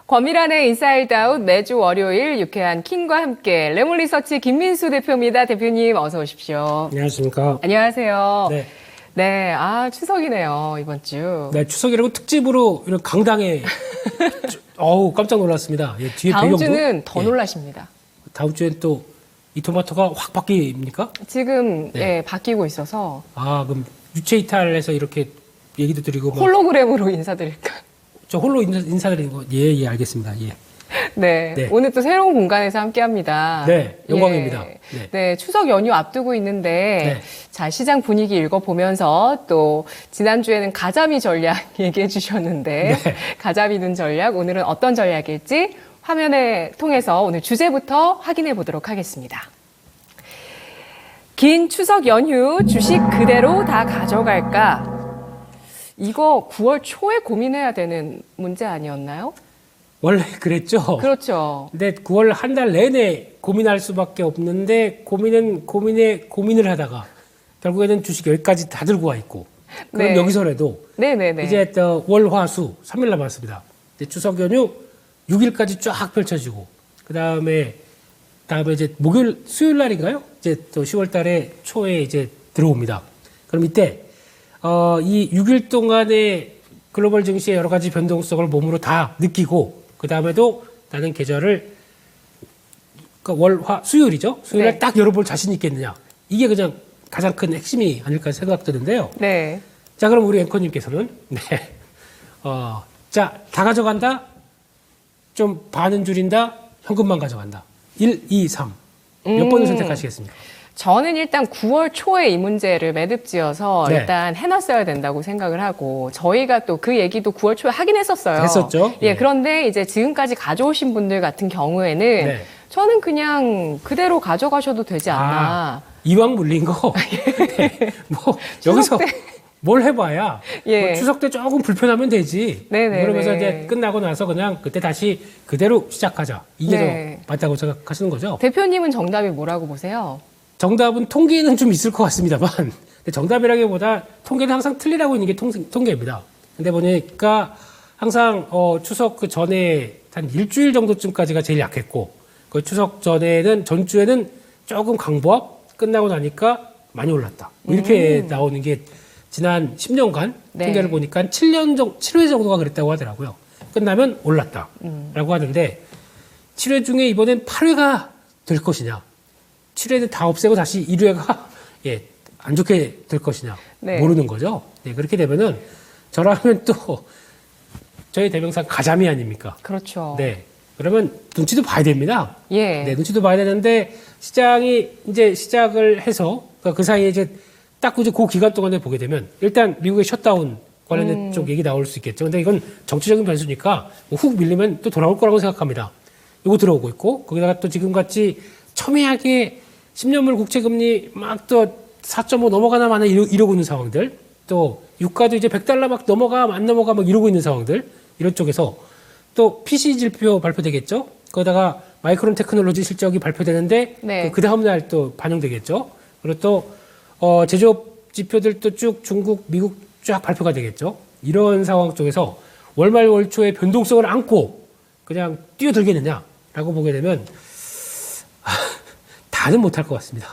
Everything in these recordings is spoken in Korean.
권미란의 인사이드 아웃 매주 월요일 유쾌한 킹과 함께 레몬리서치 김민수 대표입니다. 대표님 어서 오십시오. 안녕하십니까. 안녕하세요. 네. 네, 추석이네요, 이번 주. 네, 추석이라고 특집으로 이런 강당에 어우 깜짝 놀랐습니다. 예, 뒤에 다음 배경도 주는 더 놀라십니다. 다음 주엔 또 이 토마토가 확 바뀝니까? 지금 네. 예, 바뀌고 있어서 그럼 유체 이탈해서 이렇게 얘기도 드리고 홀로그램으로 인사드릴까? 저 홀로 인사드리는 거. 예, 알겠습니다. 예. 네, 네. 오늘 또 새로운 공간에서 함께합니다. 네, 영광입니다. 예. 네. 네, 추석 연휴 앞두고 있는데 네. 자, 시장 분위기 읽어보면서 또 지난주에는 가자미 전략 얘기해 주셨는데 네. 가자미 눈 전략 오늘은 어떤 전략일지 화면에 통해서 오늘 주제부터 확인해 보도록 하겠습니다. 긴 추석 연휴 주식 그대로 다 가져갈까? 이거 9월 초에 고민해야 되는 문제 아니었나요? 원래 그랬죠. 그렇죠. 근데 9월 한 달 내내 고민할 수밖에 없는데 고민을 하다가 결국에는 주식 여기까지 다 들고 와 있고 그럼 네. 여기서라도 네네네. 이제 또 월, 화, 수 3일 남았습니다. 이제 추석 연휴 6일까지 쫙 펼쳐지고 그다음에 이제 목요일, 수요일 날인가요? 이제 또 10월 달에 초에 이제 들어옵니다. 그럼 이때 이 6일 동안의 글로벌 증시의 여러 가지 변동성을 몸으로 다 느끼고 그다음에도 나는 계좌를 그러니까 월, 화, 수요일이죠. 수요일에 네. 딱 열어볼 자신 있겠느냐. 이게 그냥 가장 큰 핵심이 아닐까 생각드는데요. 네. 자, 그럼 우리 앵커님께서는 자, 다 가져간다. 좀 반은 줄인다. 현금만 가져간다. 1, 2, 3. 몇 번을 선택하시겠습니까? 저는 일단 9월 초에 이 문제를 매듭지어서 네. 일단 해놨어야 된다고 생각을 하고 저희가 또 그 얘기도 9월 초에 하긴 했었어요. 했었죠. 예, 예. 그런데 이제 지금까지 가져오신 분들 같은 경우에는 네. 저는 그냥 그대로 가져가셔도 되지 않나. 이왕 물린 거. 네. 뭐 여기서 뭘 해봐야 예. 뭐 추석 때 조금 불편하면 되지. 네네네. 그러면서 이제 끝나고 나서 그냥 그때 다시 그대로 시작하자. 이게 네. 더 맞다고 생각하시는 거죠? 대표님은 정답이 뭐라고 보세요? 정답은 통계는 좀 있을 것 같습니다만 근데 정답이라기보다 통계는 항상 틀리라고 있는 게 통계입니다. 근데 보니까 항상 추석 그 전에 한 일주일 정도쯤까지가 제일 약했고 그 추석 전주에는 조금 강보합 끝나고 나니까 많이 올랐다. 이렇게 나오는 게 지난 10년간 네. 통계를 보니까 7회 정도가 그랬다고 하더라고요. 끝나면 올랐다라고 하는데 7회 중에 이번엔 8회가 될 것이냐. 7회는 다 없애고 다시 1회가 안 좋게 될 것이냐 네. 모르는 거죠. 네, 그렇게 되면은 저라면 또 저희 대명사 가자미 아닙니까? 그렇죠. 네. 그러면 눈치도 봐야 됩니다. 예. 네, 눈치도 봐야 되는데 시장이 이제 시작을 해서 그 사이에 이제 딱 이제 그 기간 동안에 보게 되면 일단 미국의 셧다운 관련된 쪽 얘기 나올 수 있겠죠. 근데 이건 정치적인 변수니까 뭐훅 밀리면 또 돌아올 거라고 생각합니다. 이거 들어오고 있고 거기다가 또 지금 같이 첨예하게 10년물 국채금리 막 또 4.5 넘어가나 마나 이러고 있는 상황들 또 유가도 이제 100달러 막 넘어가 안 넘어가 막 이러고 있는 상황들 이런 쪽에서 또 PC 지표 발표되겠죠. 거기다가 마이크론 테크놀로지 실적이 발표되는데 네. 그 다음 날 또 반영되겠죠. 그리고 또 제조업 지표들도 쭉 중국, 미국 쫙 발표가 되겠죠. 이런 상황 쪽에서 월말 월초의 변동성을 안고 그냥 뛰어들겠느냐라고 보게 되면 다는 못할 것 같습니다.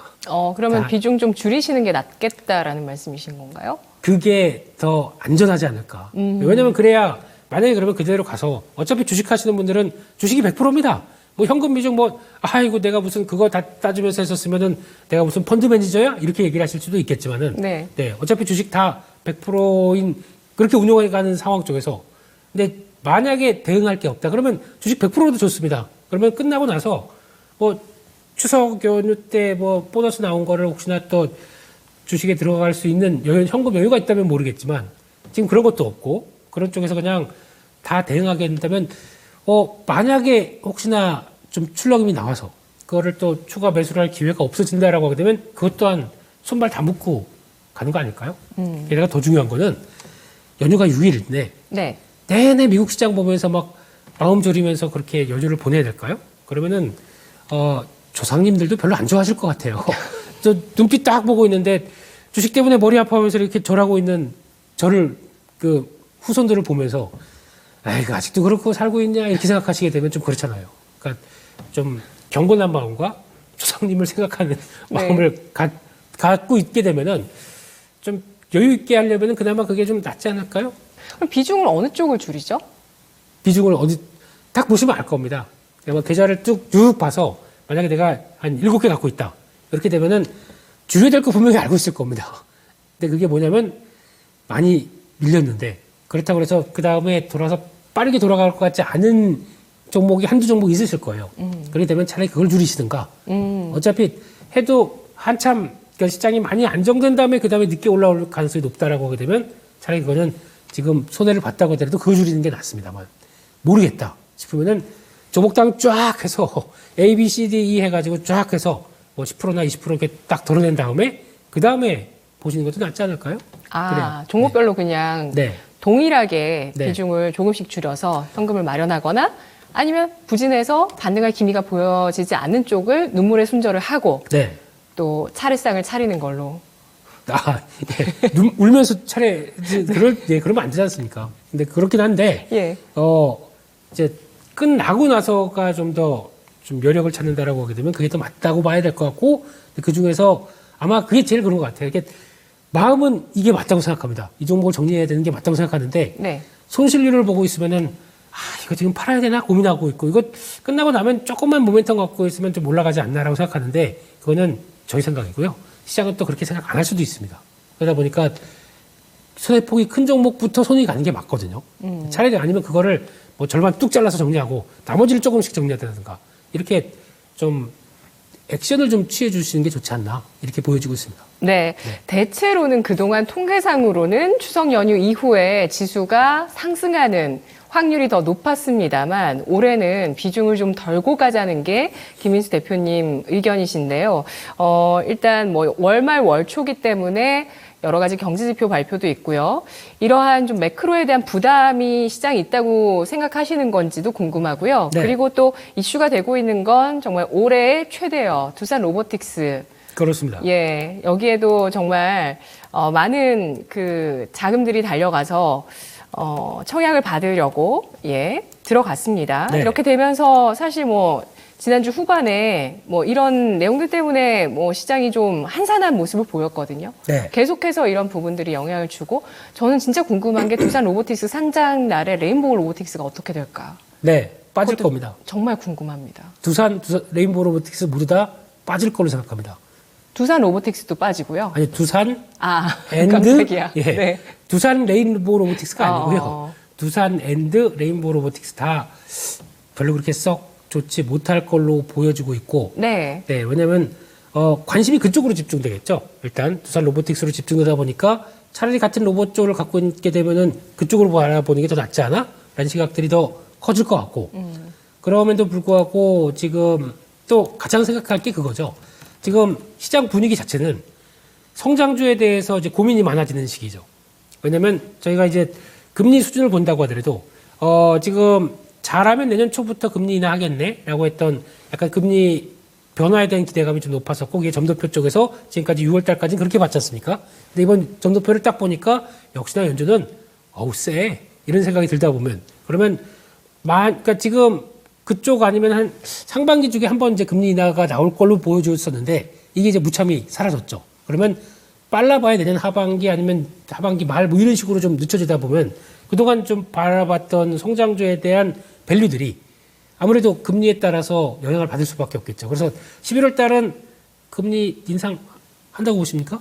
그러면 비중 좀 줄이시는 게 낫겠다라는 말씀이신 건가요? 그게 더 안전하지 않을까. 왜냐면 그래야 만약에 그러면 그대로 가서 어차피 주식하시는 분들은 주식이 100%입니다. 뭐 현금 비중 아이고 내가 무슨 그거 다 따지면서 했었으면은 내가 무슨 펀드 매니저야? 이렇게 얘기를 하실 수도 있겠지만은 네. 어차피 주식 다 100%인 그렇게 운용해 가는 상황 쪽에서 근데 만약에 대응할 게 없다. 그러면 주식 100%도 좋습니다. 그러면 끝나고 나서 뭐 추석 연휴 때 뭐 보너스 나온 거를 혹시나 또 주식에 들어갈 수 있는 현금 여유가 있다면 모르겠지만 지금 그런 것도 없고 그런 쪽에서 그냥 다 대응하게 된다면 만약에 혹시나 좀 출렁임이 나와서 그거를 또 추가 매수를 할 기회가 없어진다라고 하게 되면 그것 또한 손발 다 묶고 가는 거 아닐까요? 게다가 더 중요한 거는 연휴가 6일인데 네. 내내 미국 시장 보면서 막 마음 졸이면서 그렇게 연휴를 보내야 될까요? 그러면은 조상님들도 별로 안 좋아하실 것 같아요. 저 눈빛 딱 보고 있는데 주식 때문에 머리 아파하면서 이렇게 절하고 있는 저를 그 후손들을 보면서 아이고, 아직도 그렇고 살고 있냐 이렇게 생각하시게 되면 좀 그렇잖아요. 그러니까 좀 경건한 마음과 조상님을 생각하는 마음을 갖고 있게 되면은 좀 여유 있게 하려면은 그나마 그게 좀 낫지 않을까요? 그럼 비중을 어느 쪽을 줄이죠? 비중을 어디 딱 보시면 알 겁니다. 내가 계좌를 쭉 봐서 만약에 내가 한 7개 갖고 있다. 이렇게 되면은 줄여야 될 거 분명히 알고 있을 겁니다. 근데 그게 뭐냐면 많이 밀렸는데 그렇다고 해서 그 다음에 돌아서 빠르게 돌아갈 것 같지 않은 종목이 한두 종목 있으실 거예요. 그렇게 되면 차라리 그걸 줄이시든가. 어차피 해도 한참 그러니까 시장이 많이 안정된 다음에 그 다음에 늦게 올라올 가능성이 높다라고 하게 되면 차라리 그거는 지금 손해를 봤다고 하더라도 그거 줄이는 게 낫습니다만 모르겠다 싶으면은 종목당 쫙 해서 A, B, C, D, E 해가지고 쫙 해서 뭐 10%나 20% 이렇게 딱 덜어낸 다음에 그 다음에 보시는 것도 낫지 않을까요? 아, 그래요. 종목별로 그냥 네. 동일하게 네. 비중을 조금씩 줄여서 현금을 마련하거나 아니면 부진해서 반등할 기미가 보여지지 않는 쪽을 눈물의 순절을 하고 네. 또 차례상을 차리는 걸로. 아, 예. 울면서 차례, 그러면 안 되지 않습니까? 근데 그렇긴 한데, 예. 이제 끝나고 나서가 좀 더 좀 여력을 찾는다라고 하게 되면 그게 더 맞다고 봐야 될 것 같고, 그 중에서 아마 그게 제일 그런 것 같아요. 이게 마음은 이게 맞다고 생각합니다. 이 종목을 정리해야 되는 게 맞다고 생각하는데, 네. 손실률을 보고 있으면은, 이거 지금 팔아야 되나 고민하고 있고, 이거 끝나고 나면 조금만 모멘텀 갖고 있으면 좀 올라가지 않나라고 생각하는데, 그거는 저희 생각이고요. 시장은 또 그렇게 생각 안 할 수도 있습니다. 그러다 보니까 손해폭이 큰 종목부터 손이 가는 게 맞거든요. 차라리 아니면 그거를 뭐 절반 뚝 잘라서 정리하고 나머지를 조금씩 정리하다든가 이렇게 좀 액션을 좀 취해 주시는 게 좋지 않나 이렇게 보여지고 있습니다. 네. 대체로는 그동안 통계상으로는 추석 연휴 이후에 지수가 상승하는 확률이 더 높았습니다만 올해는 비중을 좀 덜고 가자는 게 김인수 대표님 의견이신데요. 일단 뭐 월말 월초기 때문에 여러 가지 경제지표 발표도 있고요. 이러한 좀 매크로에 대한 부담이 시장에 있다고 생각하시는 건지도 궁금하고요. 네. 그리고 또 이슈가 되고 있는 건 정말 올해의 최대여 두산 로보틱스. 그렇습니다. 예, 여기에도 정말 많은 그 자금들이 달려가서 청약을 받으려고 들어갔습니다. 네. 이렇게 되면서 사실 뭐 지난주 후반에 뭐 이런 내용들 때문에 뭐 시장이 좀 한산한 모습을 보였거든요. 네. 계속해서 이런 부분들이 영향을 주고 저는 진짜 궁금한 게 두산 로보틱스 상장 날에 레인보우 로보틱스가 어떻게 될까? 네, 빠질 그것도 겁니다. 정말 궁금합니다. 두산 레인보우 로보틱스 모두 다 빠질 걸로 생각합니다. 두산 로보틱스도 빠지고요. 아니, 두산 앤드, 깜짝이야. 예, 네. 두산 레인보우 로보틱스가 아니고요. 어. 두산 앤드 레인보우 로보틱스 다 별로 그렇게 썩 좋지 못할 걸로 보여지고 있고, 네. 네, 왜냐면, 관심이 그쪽으로 집중되겠죠. 일단, 두산 로보틱스로 집중되다 보니까 차라리 같은 로봇 쪽을 갖고 있게 되면은 그쪽으로 바라보는 게 더 낫지 않아? 라는 시각들이 더 커질 것 같고, 그럼에도 불구하고 지금 또 가장 생각할 게 그거죠. 지금 시장 분위기 자체는 성장주에 대해서 이제 고민이 많아지는 시기죠. 왜냐면 저희가 이제 금리 수준을 본다고 하더라도, 지금 잘하면 내년 초부터 금리 인하하겠네? 라고 했던 약간 금리 변화에 대한 기대감이 좀 높았었고, 그게 점도표 쪽에서 지금까지 6월 달까지는 그렇게 봤지 않습니까? 근데 이번 점도표를 딱 보니까 역시나 연준은 어우, 쎄. 이런 생각이 들다 보면, 그러면, 그러니까 지금 그쪽 아니면 한 상반기 중에 한 번 이제 금리 인하가 나올 걸로 보여줬었는데, 이게 이제 무참히 사라졌죠. 그러면 빨라봐야 내년 하반기 아니면 하반기 말 뭐 이런 식으로 좀 늦춰지다 보면 그동안 좀 바라봤던 성장주에 대한 밸류들이 아무래도 금리에 따라서 영향을 받을 수밖에 없겠죠. 그래서 11월 달은 금리 인상한다고 보십니까?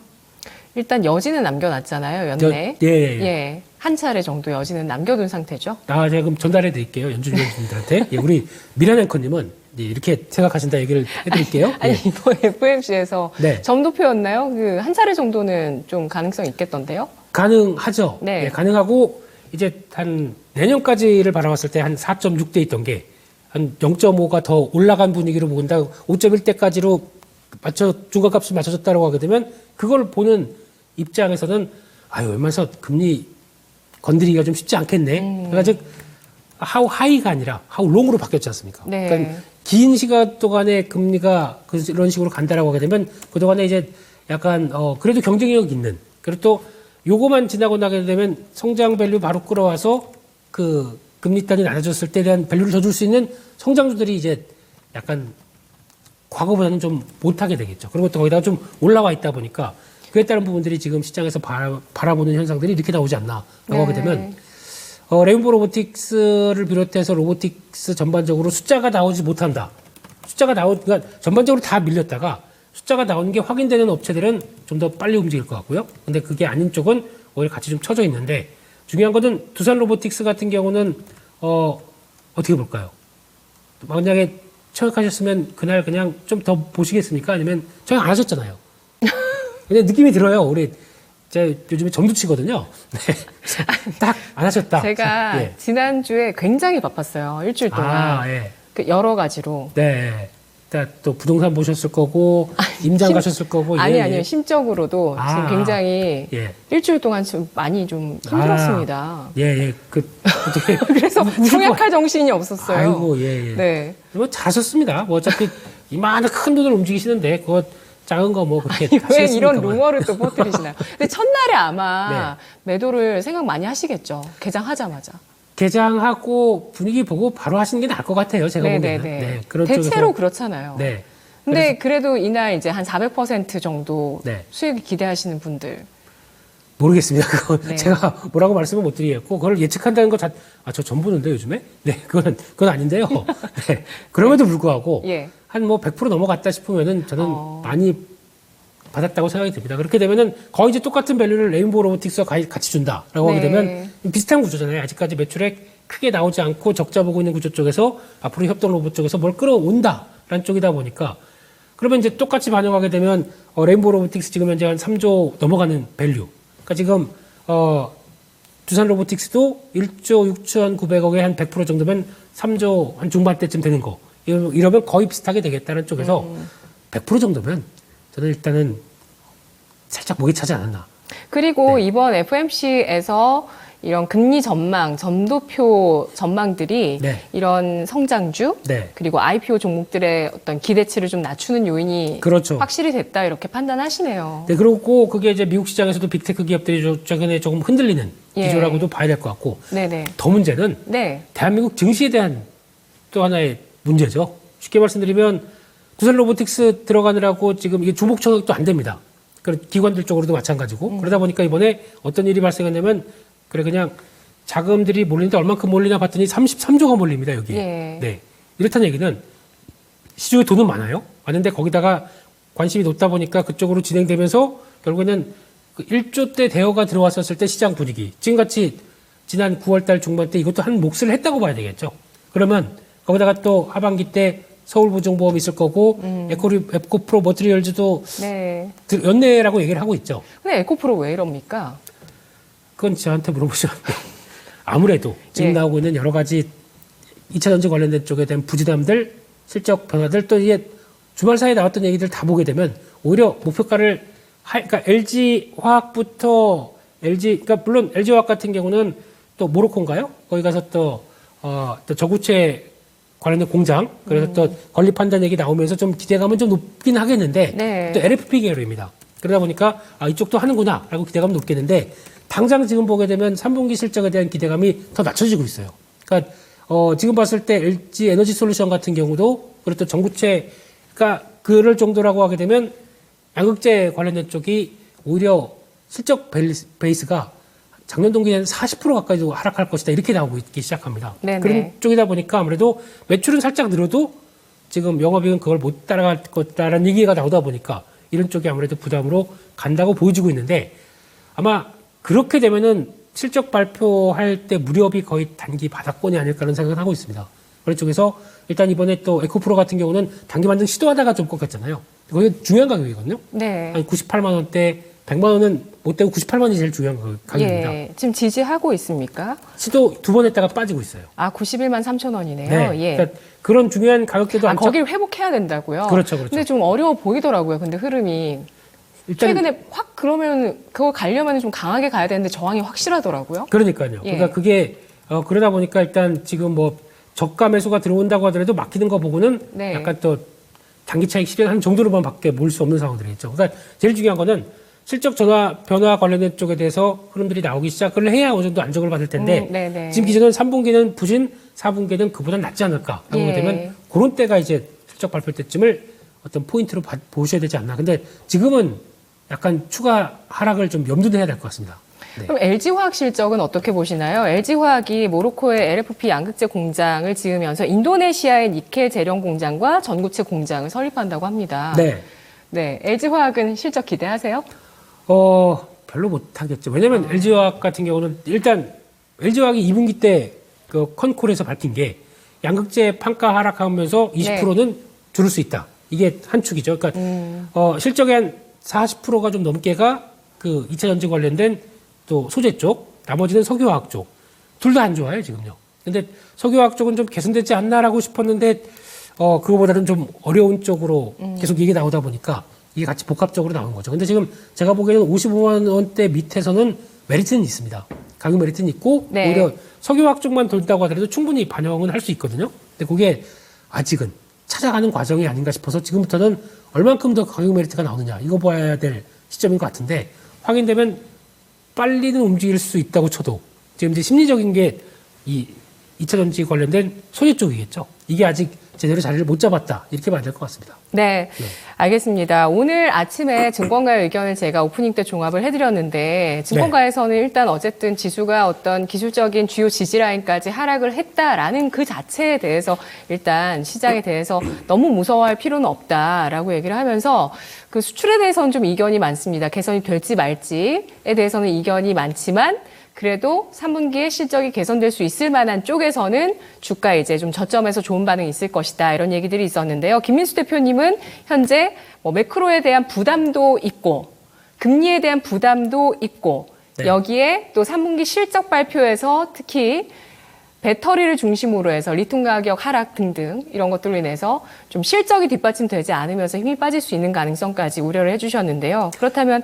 일단 여지는 남겨놨잖아요, 연내. 예. 한 차례 정도 여지는 남겨둔 상태죠. 제가 그럼 전달해 드릴게요. 연준 위원님들한테. 예, 우리 미란 앵커님은 이렇게 생각하신다 얘기를 해드릴게요. 아니, 예. 이번 FOMC에서 네. 점도표였나요? 그 한 차례 정도는 좀 가능성이 있겠던데요? 가능하죠. 네. 예, 가능하고 이제 한 내년까지를 바라봤을 때 한 4.6대 있던 게 한 0.5가 더 올라간 분위기로 본다. 5.1대까지로 중간값이 맞춰졌다고 하게 되면 그걸 보는 입장에서는 웬만해서 금리 건드리기가 좀 쉽지 않겠네. 그래가지고 하우 하이가 아니라 하우 롱으로 바뀌었지 않습니까? 네. 그러니까 긴 시간 동안에 금리가 그런 식으로 간다라고 하게 되면 그동안에 이제 약간 그래도 경쟁력 있는 그리고 또 요거만 지나고 나게 되면 성장 밸류 바로 끌어와서 그 금리단이 낮아졌을 때에 대한 밸류를 더 줄 수 있는 성장주들이 이제 약간 과거보다는 좀 못하게 되겠죠. 그리고 또 거기다가 좀 올라와 있다 보니까 그에 따른 부분들이 지금 시장에서 바라보는 현상들이 이렇게 나오지 않나라고 하게 되면 레인보우 로보틱스를 비롯해서 로보틱스 전반적으로 숫자가 나오지 못한다. 그러니까 전반적으로 다 밀렸다가 숫자가 나오는 게 확인되는 업체들은 좀 더 빨리 움직일 것 같고요. 근데 그게 아닌 쪽은 오히려 같이 좀 쳐져 있는데 중요한 것은 두산 로보틱스 같은 경우는 어떻게 볼까요? 만약에 청약하셨으면 그날 그냥 좀 더 보시겠습니까? 아니면 청약 안 하셨잖아요. 근데 느낌이 들어요. 우리 제가 요즘에 점도 치거든요. 네. 딱 안 하셨다. 제가 예. 지난주에 굉장히 바빴어요. 일주일 동안. 예. 그 여러 가지로. 네. 또 부동산 보셨을 거고 임장 가셨을 거고. 아니요. 심적으로도 지금 굉장히 예. 일주일 동안 좀 많이 좀 힘들었습니다. 예. 어떻게 그래서 청약할 정신이 없었어요. 아이고, 예. 네. 뭐 잘하셨습니다. 뭐 어차피 이만한 큰 돈을 움직이시는데 그거 작은 거 뭐 그렇게 왜 이런 루머를 또 퍼뜨리시나요? 근데 첫날에 아마 매도를 생각 많이 하시겠죠. 개장하자마자. 개장하고 분위기 보고 바로 하시는 게 나을 것 같아요. 제가 보기에는. 네, 그런 대체로 쪽에서. 그렇잖아요. 네. 근데 그래도 이날 이제 한 400% 정도 네. 수익 기대하시는 분들. 모르겠습니다. 그건 네. 제가 뭐라고 말씀을 못 드리겠고, 그걸 예측한다는 거 저 전 보는데 요즘에? 네, 그건 아닌데요. 네. 그럼에도 불구하고, 예. 한 뭐 100% 넘어갔다 싶으면은 저는 많이 받았다고 생각이 듭니다. 그렇게 되면은 거의 이제 똑같은 밸류를 레인보우 로보틱스와 같이 준다라고 하게 되면 비슷한 구조잖아요. 아직까지 매출액 크게 나오지 않고 적자 보고 있는 구조 쪽에서 앞으로 협동 로봇 쪽에서 뭘 끌어온다라는 쪽이다 보니까 그러면 이제 똑같이 반영하게 되면 레인보우 로보틱스 지금 현재 한 3조 넘어가는 밸류. 그러니까 지금 두산 로보틱스도 1조 6,900억에 한 100% 정도면 3조 한 중반대쯤 되는 거. 이러면 거의 비슷하게 되겠다는 쪽에서 100% 정도면 저는 일단은 살짝 목이 차지 않았나. 그리고 이번 FOMC에서 이런 금리 전망, 점도표 전망들이 이런 성장주 그리고 IPO 종목들의 어떤 기대치를 좀 낮추는 요인이 확실히 됐다 이렇게 판단하시네요. 네, 그리고 그게 이제 미국 시장에서도 빅테크 기업들이 최근에 조금 흔들리는 기조라고도 봐야 될 것 같고 더 문제는 대한민국 증시에 대한 또 하나의 문제죠. 쉽게 말씀드리면 두산 로보틱스 들어가느라고 지금 이게 주목 청약도 안 됩니다. 기관들 쪽으로도 마찬가지고 그러다 보니까 이번에 어떤 일이 발생했냐면 그냥 자금들이 몰리는데 얼만큼 몰리나 봤더니 33조가 몰립니다, 여기에. 네. 이렇다는 얘기는 시중에 돈은 많은데 거기다가 관심이 높다 보니까 그쪽으로 진행되면서 결국에는 그 1조대 대여가 들어왔었을 때 시장 분위기. 지금같이 지난 9월 달 중반 때 이것도 한 몫을 했다고 봐야 되겠죠. 그러면 거기다가 또 하반기 때 서울보증보험 있을 거고 에코프로 머티리얼즈도 연내라고 얘기를 하고 있죠. 근데 에코프로 왜 이럽니까? 그건 저한테 물어보시면 아무래도 지금 나오고 있는 여러 가지 2차전지 관련된 쪽에 대한 부진함들, 실적 변화들 또 이게 주말 사이에 나왔던 얘기들 다 보게 되면 오히려 목표가를 그러니까 LG화학부터 그러니까 물론 LG화학 같은 경우는 또 모로코인가요? 거기 가서 또 저구체 관련된 공장 그래서 또 권리 판단 얘기 나오면서 좀 기대감은 좀 높긴 하겠는데 또 LFP 계열입니다. 그러다 보니까 이쪽도 하는구나라고 기대감이 높겠는데 당장 지금 보게 되면 3분기 실적에 대한 기대감이 더 낮춰지고 있어요. 그러니까 지금 봤을 때 LG 에너지 솔루션 같은 경우도 그리고 또 전구체가 그럴 정도라고 하게 되면 양극재 관련된 쪽이 오히려 실적 베이스가 작년 동기에는 40% 가까이도 하락할 것이다. 이렇게 나오고 있기 시작합니다. 그런 쪽이다 보니까 아무래도 매출은 살짝 늘어도 지금 영업이익은 그걸 못 따라갈 거다라는 얘기가 나오다 보니까 이런 쪽이 아무래도 부담으로 간다고 보여지고 있는데 아마 그렇게 되면은 실적 발표할 때 무렵이 거의 단기 바닥권이 아닐까라는 생각을 하고 있습니다. 그런 쪽에서 일단 이번에 또 에코프로 같은 경우는 단기 반등 시도하다가 좀 꺾였잖아요. 거기 중요한 가격이거든요. 한 98만 원대 100만 원은 못 되고 98만 원이 제일 중요한 가격입니다. 지금 지지하고 있습니까? 시도 2번 했다가 빠지고 있어요. 91만 3천 원이네요. 그러니까 그런 중요한 가격대도 거기를 회복해야 된다고요? 그렇죠. 근데 좀 어려워 보이더라고요. 근데 흐름이. 최근에 확 그러면 그거 가려면 좀 강하게 가야 되는데 저항이 확실하더라고요. 그러니까요. 그러니까 그게 그러다 보니까 일단 지금 뭐 저가 매수가 들어온다고 하더라도 막히는 거 보고는 약간 또 장기 차익 실현하는 정도로만 밖에 몰 수 없는 상황들이겠죠. 그러니까 제일 중요한 거는 실적 변화 관련된 쪽에 대해서 흐름들이 나오기 시작을 해야 어느 정도 안정을 받을 텐데 네네. 지금 기준은 3분기는 부진, 4분기는 그보다 낫지 않을까 하고 예. 되면 그런 때가 이제 실적 발표 때쯤을 어떤 포인트로 보셔야 되지 않나. 근데 지금은 약간 추가 하락을 좀 염두를 해야 될 것 같습니다. 네. 그럼 LG화학 실적은 어떻게 보시나요? LG화학이 모로코의 LFP 양극재 공장을 지으면서 인도네시아의 니켈 재련 공장과 전구체 공장을 설립한다고 합니다. 네. 네, LG화학은 실적 기대하세요? 별로 못하겠죠. 왜냐면 LG화학 같은 경우는 일단 LG화학이 2분기 때 그 컨콜에서 밝힌 게 양극재 판가 하락하면서 20%는 줄일 수 있다. 이게 한 축이죠. 그러니까 실적의 한 40%가 좀 넘게가 그 2차 전지 관련된 또 소재 쪽, 나머지는 석유화학 쪽. 둘 다 안 좋아요, 지금요. 근데 석유화학 쪽은 좀 개선되지 않나라고 싶었는데 그거보다는 좀 어려운 쪽으로 계속 얘기 나오다 보니까 이게 같이 복합적으로 나오는 거죠. 근데 지금 제가 보기에는 55만 원대 밑에서는 메리트는 있습니다. 가격 메리트는 있고 네. 오히려 석유화학 쪽만 돌다고 하더라도 충분히 반영은 할 수 있거든요. 근데 그게 아직은 찾아가는 과정이 아닌가 싶어서 지금부터는 얼만큼 더 가격 메리트가 나오느냐 이거 봐야 될 시점인 것 같은데 확인되면 빨리는 움직일 수 있다고 쳐도 지금 이제 심리적인 게 이 2차 전지 관련된 소재 쪽이겠죠. 이게 아직 제대로 자리를 못 잡았다. 이렇게 봐야 될 것 같습니다. 네, 알겠습니다. 오늘 아침에 증권가의 의견을 제가 오프닝 때 종합을 해드렸는데 증권가에서는 일단 어쨌든 지수가 어떤 기술적인 주요 지지라인까지 하락을 했다라는 그 자체에 대해서 일단 시장에 대해서 너무 무서워할 필요는 없다라고 얘기를 하면서 그 수출에 대해서는 좀 이견이 많습니다. 개선이 될지 말지에 대해서는 이견이 많지만 그래도 3분기에 실적이 개선될 수 있을 만한 쪽에서는 주가에 이제 좀 저점에서 좋은 반응이 있을 것이다. 이런 얘기들이 있었는데요. 김민수 대표님은 현재 뭐 매크로에 대한 부담도 있고 금리에 대한 부담도 있고 네. 여기에 또 3분기 실적 발표에서 특히 배터리를 중심으로 해서 리튬 가격 하락 등등 이런 것들로 인해서 좀 실적이 뒷받침되지 않으면서 힘이 빠질 수 있는 가능성까지 우려를 해주셨는데요. 그렇다면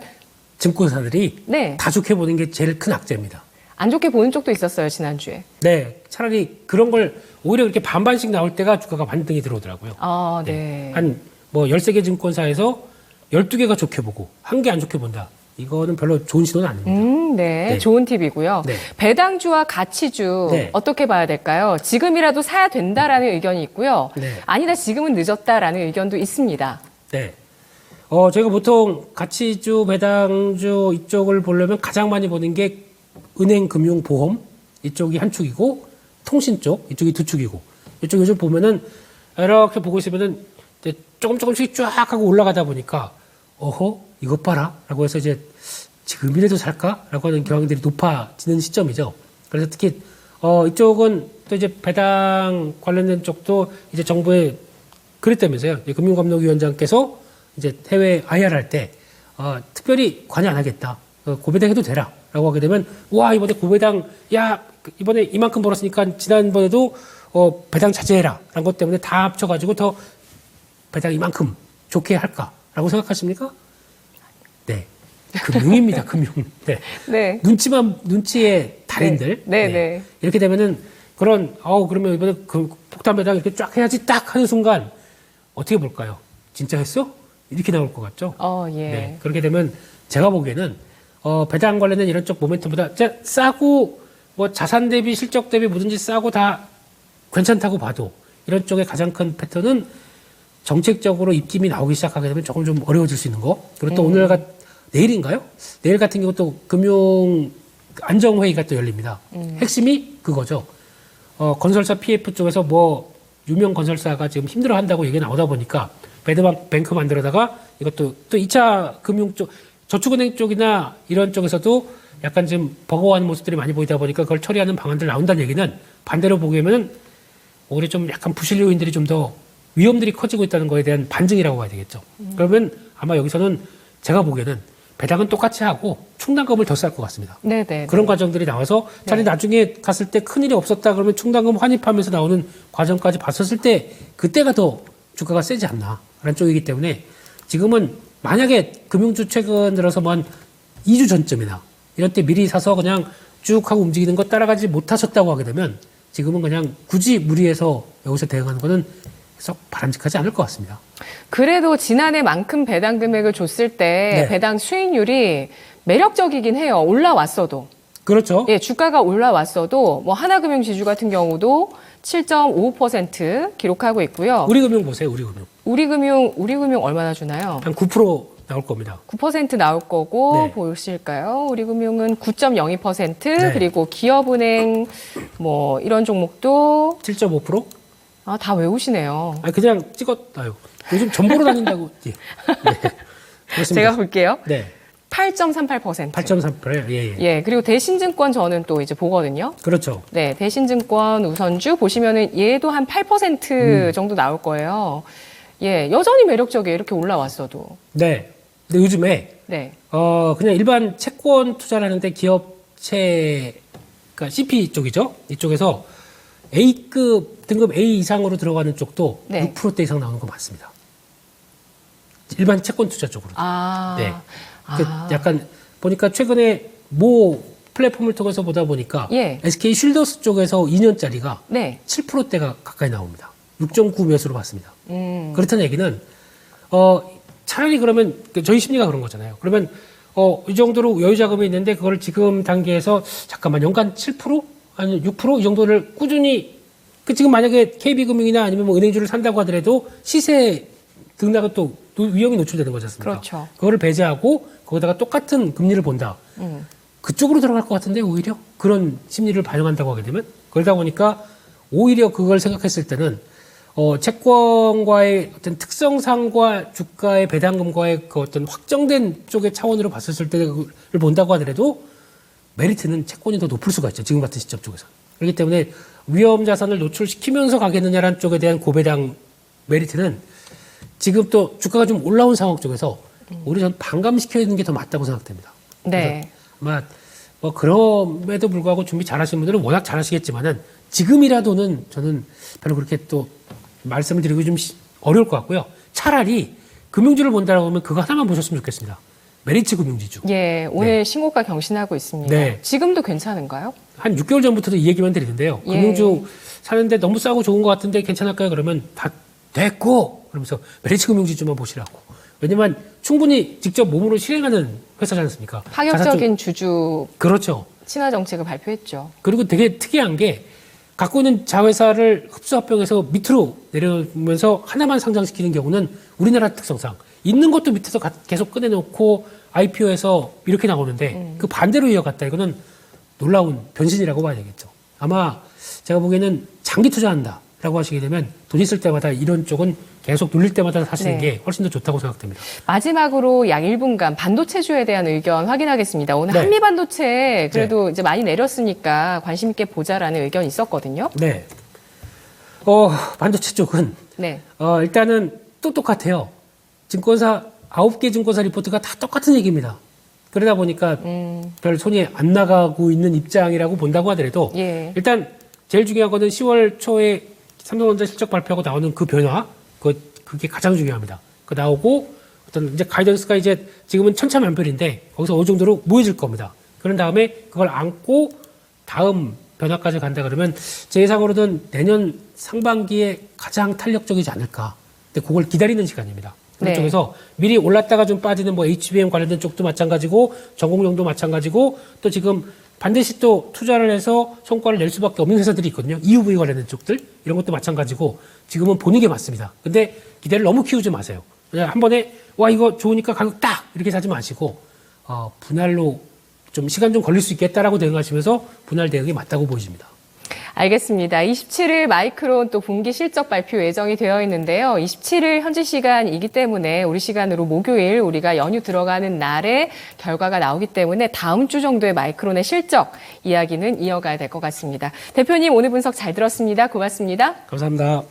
증권사들이 네. 다 좋게 보는 게 제일 큰 악재입니다. 안 좋게 보는 쪽도 있었어요, 지난주에. 네. 차라리 그런 걸 오히려 이렇게 반반씩 나올 때가 주가가 반등이 들어오더라고요. 아, 네. 한 뭐 13개 증권사에서 12개가 좋게 보고 1개 안 좋게 본다. 이거는 별로 좋은 신호는 아닙니다. 네. 네. 좋은 팁이고요. 네. 배당주와 가치주 네. 어떻게 봐야 될까요? 지금이라도 사야 된다라는 의견이 있고요. 네. 아니다, 지금은 늦었다라는 의견도 있습니다. 네. 저희가 보통 가치주, 배당주 이쪽을 보려면 가장 많이 보는 게 은행, 금융, 보험 이쪽이 한 축이고 통신 쪽 이쪽이 두 축이고 이쪽 요즘 보면은 이렇게 보고 있으면은 이제 조금씩 쫙 하고 올라가다 보니까 어허 이것 봐라 라고 해서 이제 지금이라도 살까? 라고 하는 경향들이 높아지는 시점이죠. 그래서 특히 이쪽은 또 이제 배당 관련된 쪽도 이제 정부에 그랬다면서요. 금융감독위원장께서 이제 해외 IR 할 때 특별히 관여 안 하겠다. 고배당해도 되라. 라고 하게 되면 와 이번에 고배당 야 이번에 이만큼 벌었으니까 지난번에도 배당 자제해라. 라는 것 때문에 다 합쳐가지고 더 배당 이만큼 좋게 할까라고 생각하십니까? 네. 금융입니다, 금융. 네. 네. 눈치의 달인들. 네, 네. 이렇게 되면은 그런, 그러면 이번에 그 폭탄 배당 이렇게 쫙 해야지 딱 하는 순간 어떻게 볼까요? 진짜 했어? 이렇게 나올 것 같죠? 예. 네. 그렇게 되면 제가 보기에는 배당 관련된 이런 쪽 모멘텀보다 싸고 뭐 자산 대비 실적 대비 뭐든지 싸고 다 괜찮다고 봐도 이런 쪽의 가장 큰 패턴은 정책적으로 입김이 나오기 시작하게 되면 조금 좀 어려워질 수 있는 거. 그리고 또 내일인가요? 내일 같은 경우 또 금융 안정회의가 또 열립니다. 핵심이 그거죠. 건설사 PF 쪽에서 뭐 유명 건설사가 지금 힘들어 한다고 얘기가 나오다 보니까 뱅크 만들어다가 이것도 또 2차 금융 쪽, 저축은행 쪽이나 이런 쪽에서도 약간 좀 버거워하는 모습들이 많이 보이다 보니까 그걸 처리하는 방안들 나온다는 얘기는 반대로 보기에는 오히려 좀 약간 부실 요인들이 좀 더 위험들이 커지고 있다는 거에 대한 반증이라고 봐야 되겠죠. 그러면 아마 여기서는 제가 보기에는 배당은 똑같이 하고 충당금을 더 쌀 것 같습니다. 네네. 그런 과정들이 나와서 차라리 나중에 갔을 때 큰일이 없었다 그러면 충당금 환입하면서 나오는 과정까지 봤었을 때 그때가 더 주가가 세지 않나라는 쪽이기 때문에 지금은 만약에 금융주 최근 들어서 뭐 한 2주 전쯤이나 이럴 때 미리 사서 그냥 쭉 하고 움직이는 거 따라가지 못하셨다고 하게 되면 지금은 그냥 굳이 무리해서 여기서 대응하는 거는 썩 바람직하지 않을 것 같습니다. 그래도 지난해만큼 배당 금액을 줬을 때 네. 배당 수익률이 매력적이긴 해요. 올라왔어도. 그렇죠. 예, 주가가 올라왔어도 뭐 하나금융지주 같은 경우도 7.55% 기록하고 있고요. 우리금융 보세요. 우리금융 얼마나 주나요? 한 9% 나올 겁니다. 9% 나올 거고 네. 보실까요? 우리금융은 9.02% 네. 그리고 기업은행 뭐 이런 종목도 7.5%? 다 외우시네요. 아니 그냥 찍었다요. 요즘 전보로 다닌다고. 예. 네. 그렇습니다. 제가 볼게요. 네. 8.38%. 8.3%예요. 예, 예. 예, 그리고 대신증권 저는 또 이제 보거든요. 그렇죠. 네, 대신증권 우선주 보시면은 얘도 한 8% 정도 나올 거예요. 예, 여전히 매력적이에요. 이렇게 올라왔어도. 네. 근데 요즘에 네. 그냥 일반 채권 투자를 하는데 기업체, 그러니까 CP 쪽이죠. 이쪽에서 A급 등급 A 이상으로 들어가는 쪽도 네. 6%대 이상 나오는 거 맞습니다. 일반 채권 투자 쪽으로. 아. 네. 그 약간 보니까 최근에 모 플랫폼을 통해서 보다 보니까 예. SK 쉴더스 쪽에서 2년짜리가 네. 7%대가 가까이 나옵니다. 6.9 몇으로 봤습니다. 그렇다는 얘기는 차라리 그러면 저희 심리가 그런 거잖아요. 그러면 이 정도로 여유 자금이 있는데 그걸 지금 단계에서 잠깐만 연간 7% 아니 6%이 정도를 꾸준히 지금 만약에 KB금융이나 아니면 뭐 은행주를 산다고 하더라도 시세 등락은 또 위험이 노출되는 거지 않습니까? 그렇죠. 그거를 배제하고 거기다가 똑같은 금리를 본다. 그쪽으로 들어갈 것 같은데 오히려 그런 심리를 반영한다고 하게 되면 그러다 보니까 오히려 그걸 생각했을 때는 채권과의 어떤 특성상과 주가의 배당금과의 그 어떤 확정된 쪽의 차원으로 봤을 때를 본다고 하더라도 메리트는 채권이 더 높을 수가 있죠. 지금 같은 시점 쪽에서. 그렇기 때문에 위험 자산을 노출시키면서 가겠느냐라는 쪽에 대한 고배당 메리트는 지금 또 주가가 좀 올라온 상황 쪽에서 오히려 전 반감시켜야 되는 게 더 맞다고 생각됩니다. 네. 아마 뭐 그럼에도 불구하고 준비 잘하시는 분들은 워낙 잘하시겠지만은 지금이라도는 저는 별로 그렇게 또 말씀을 드리기 좀 어려울 것 같고요. 차라리 금융주를 본다라고 하면 그거 하나만 보셨으면 좋겠습니다. 메리츠 금융지주. 예, 오늘 네. 신고가 경신하고 있습니다. 네. 지금도 괜찮은가요? 한 6개월 전부터도 이 얘기만 드리는데요. 예. 금융주 사는데 너무 싸고 좋은 것 같은데 괜찮을까요? 그러면 다 됐고 그러면서 메리츠 금융지주만 보시라고. 왜냐면 충분히 직접 몸으로 실행하는 회사지 않습니까? 파격적인 주주 그렇죠. 친화 정책을 발표했죠. 그리고 되게 특이한 게 갖고 있는 자회사를 흡수합병해서 밑으로 내려오면서 하나만 상장시키는 경우는 우리나라 특성상 있는 것도 밑에서 계속 꺼내놓고 IPO에서 이렇게 나오는데 그 반대로 이어갔다. 이거는 놀라운 변신이라고 봐야 되겠죠. 아마 제가 보기에는 장기 투자한다라고 하시게 되면 돈 있을 때마다 이런 쪽은 계속 눌릴 때마다 사시는 네. 게 훨씬 더 좋다고 생각됩니다. 마지막으로 약 1분간 반도체주에 대한 의견 확인하겠습니다. 오늘 네. 한미반도체 그래도 이제 많이 내렸으니까 관심 있게 보자라는 의견이 있었거든요. 네. 반도체 쪽은 네. 일단은 또 똑같아요. 증권사 9개 증권사 리포트가 다 똑같은 얘기입니다. 그러다 보니까 별 손이 안 나가고 있는 입장이라고 본다고 하더라도 예. 일단 제일 중요한 거는 10월 초에 삼성전자 실적 발표하고 나오는 그 변화 그게 가장 중요합니다. 그 나오고 어떤 이제 가이던스가 이제 지금은 천차만별인데 거기서 어느 정도로 모여질 겁니다. 그런 다음에 그걸 안고 다음 변화까지 간다 그러면 제 예상으로는 내년 상반기에 가장 탄력적이지 않을까. 근데 그걸 기다리는 시간입니다. 그런 네. 쪽에서 미리 올랐다가 좀 빠지는 뭐 HBM 관련된 쪽도 마찬가지고 전공용도 마찬가지고 또 지금 반드시 또 투자를 해서 성과를 낼 수밖에 없는 회사들이 있거든요. EUV 관련된 쪽들 이런 것도 마찬가지고 지금은 보는 게 맞습니다. 근데 기대를 너무 키우지 마세요. 그냥 한 번에 와 이거 좋으니까 가격 딱 이렇게 사지 마시고 분할로 좀 시간 좀 걸릴 수 있겠다라고 대응하시면서 분할 대응이 맞다고 보여집니다. 알겠습니다. 27일 마이크론 또 분기 실적 발표 예정이 되어 있는데요. 27일 현지 시간이기 때문에 우리 시간으로 목요일 우리가 연휴 들어가는 날에 결과가 나오기 때문에 다음 주 정도의 마이크론의 실적 이야기는 이어가야 될 것 같습니다. 대표님 오늘 분석 잘 들었습니다. 고맙습니다. 감사합니다.